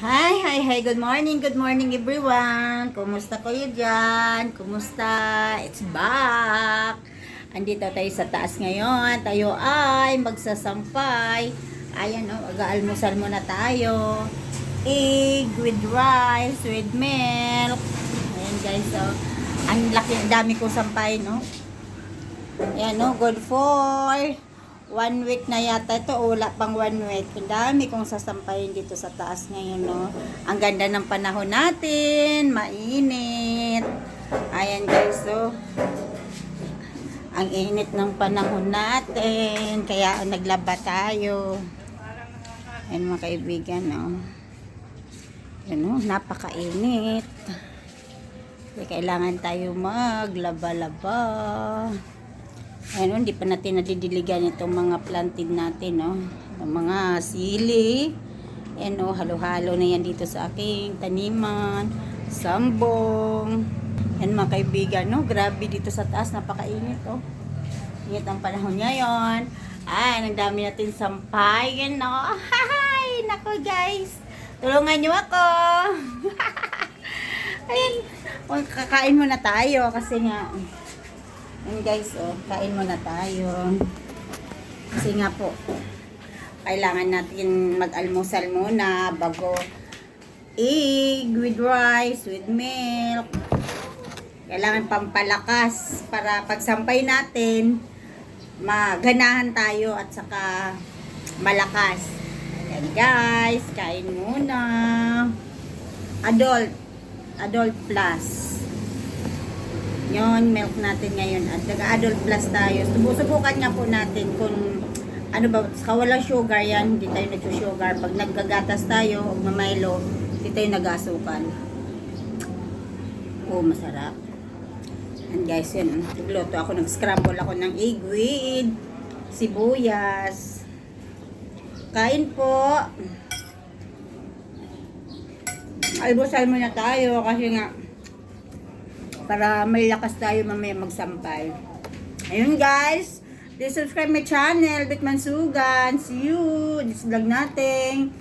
Hi, good morning everyone. Kumusta kayo dyan? Kumusta? It's back. Andito tayo sa taas ngayon. Tayo ay magsasampay. Ayan o, mag-aalmusal muna tayo. Egg with rice, with milk. Ayan guys, so. Ang laki, dami kong sampay, no? Ayan o, good for 1 week na yata ito, wala pang 1 week. Ang dami kong sasampayin dito sa taas ngayon, no. Ang ganda ng panahon natin, mainit. Ayan guys, so ang init ng panahon natin, kaya naglaba tayo. Ayan mga kaibigan, no. Ayan, no, napakainit. Kaya kailangan tayo maglaba-laba. Ayun, hindi pa natin nadidiligan itong mga planted natin, no? Ang mga sili. Ayan, no, halo-halo na yan dito sa aking taniman. Sambong. Ayan, mga kaibigan, no? Grabe dito sa taas, napakainit, oh. Init ang panahon ngayon. Ay, ang dami natin sampayan, no? Hi! Nako, guys. Tulungan nyo ako. Ayan. Kakain muna tayo kasi nga... And guys, oh, kain muna tayo. Kasi nga po, kailangan natin mag-almusal muna bago egg with rice, with milk. Kailangan pampalakas para pagsampay natin, maganahan tayo at saka malakas. Yan guys, kain muna. Adult plus. Yon, milk natin ngayon at nag-adult plus tayo. Subukan nga po natin kung ano ba, sa walang sugar yan, hindi tayo nag-sugar. Pag naggagatas tayo o mamaylo, hindi tayo nag-asukan. Oh, masarap. And guys, yun, nagluto ako, nag-scramble ako ng egg with sibuyas. Kain po. Almusal muna tayo kasi nga para may lakas tayo mamaya magsampay. Ayun guys, please subscribe my channel, Bitman Sugan. See you, this vlog natin.